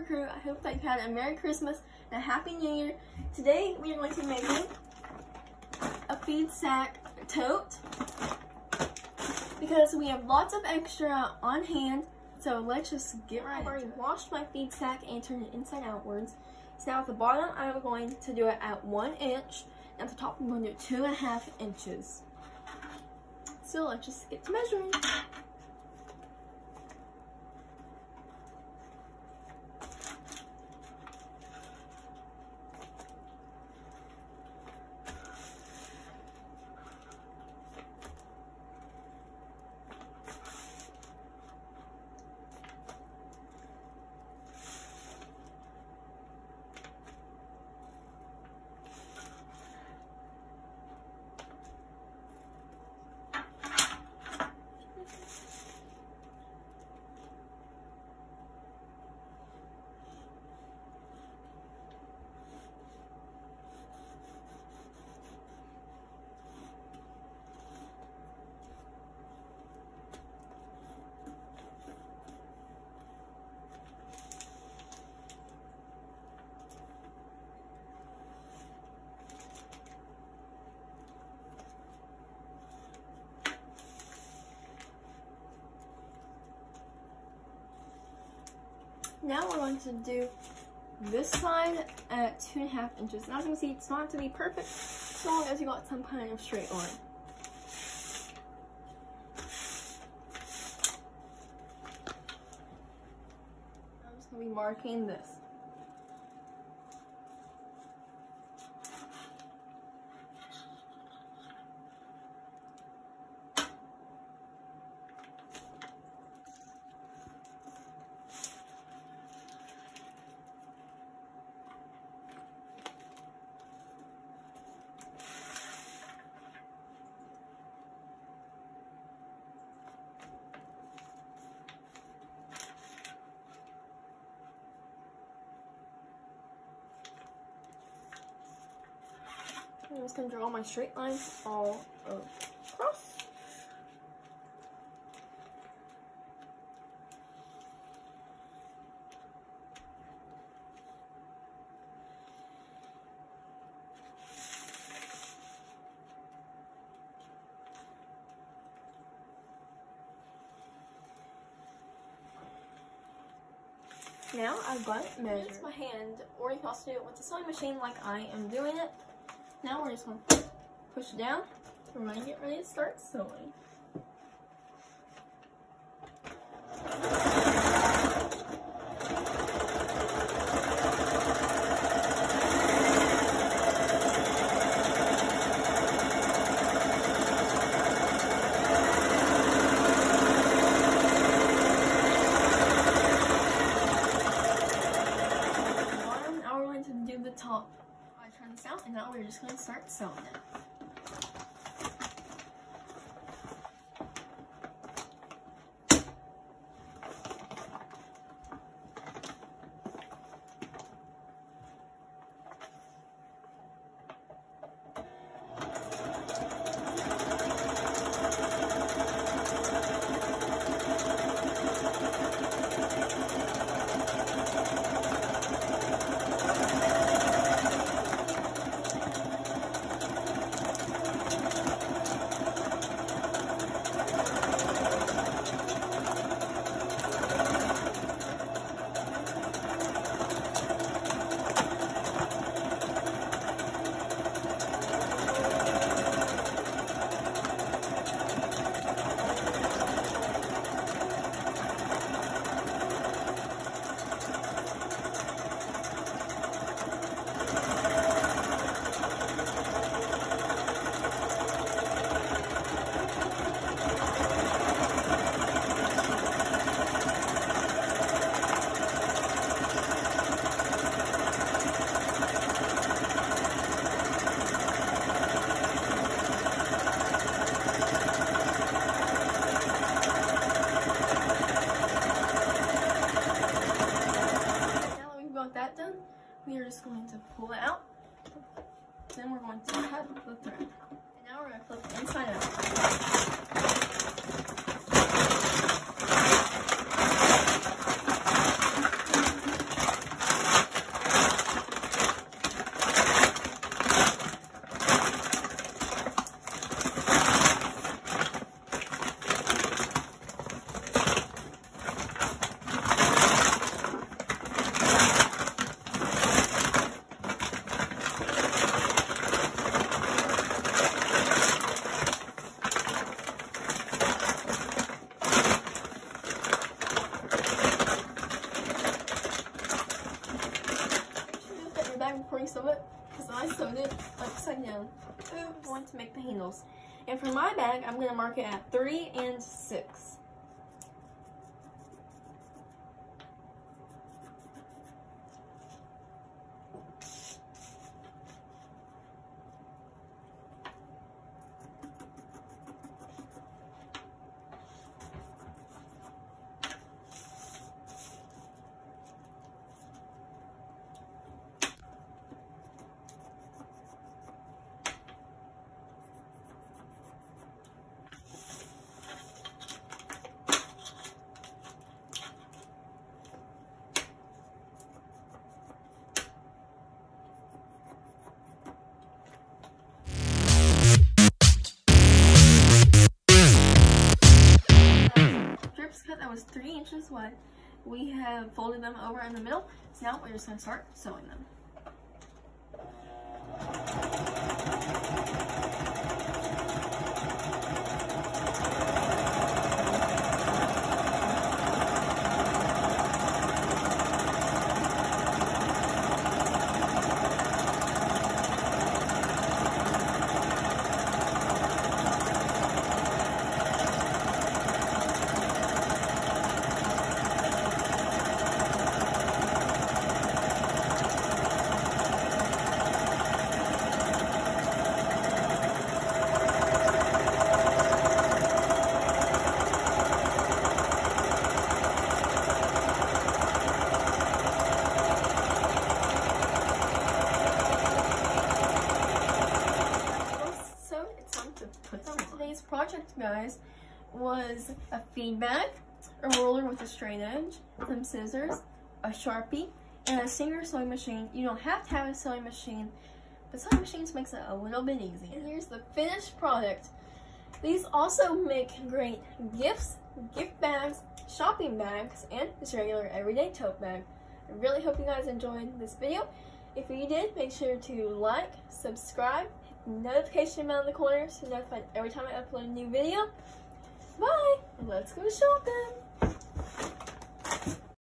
crew. I hope that you had a Merry Christmas and a Happy New Year. Today we are going to be making a feed sack tote because we have lots of extra on hand. So let's just get right. I've already washed my feed sack and turned it inside outwards. So now at the bottom I'm going to do it at 1 inch. And at the top I'm going to do 2.5 inches. So let's just get to measuring. Now we're going to do this side at 2.5 inches. Now as you can see, it's not to be perfect as long as you got some kind of straight line. I'm just going to be marking this. I'm just going to draw my straight lines all across. Now I've got it measured. Use my hand, or you can also do it with the sewing machine like I am doing it. Now we're just going to push it down. We're going to get ready to start sewing. Now we're going to do the top. Turn this out, and now we're just going to start sewing it. We are just going to pull it out. Then we're going to cut the thread. And now we're going to flip it inside out. piece of it because I sewed it upside down. I'm going to make the handles. And for my bag, I'm going to mark it at 3 and 6. Cut that was 3 inches wide. We have folded them over in the middle, so now we're just going to start sewing them. Today's project, guys, was a feed bag, a roller with a straight edge, some scissors, a Sharpie, and a Singer sewing machine. You don't have to have a sewing machine, but sewing machines makes it a little bit easier. And here's the finished product. These also make great gifts, gift bags, shopping bags, and this regular everyday tote bag. I really hope you guys enjoyed this video. If you did, make sure to like, subscribe, hit the notification bell in the corner so you're notified every time I upload a new video. Bye! Let's go shopping!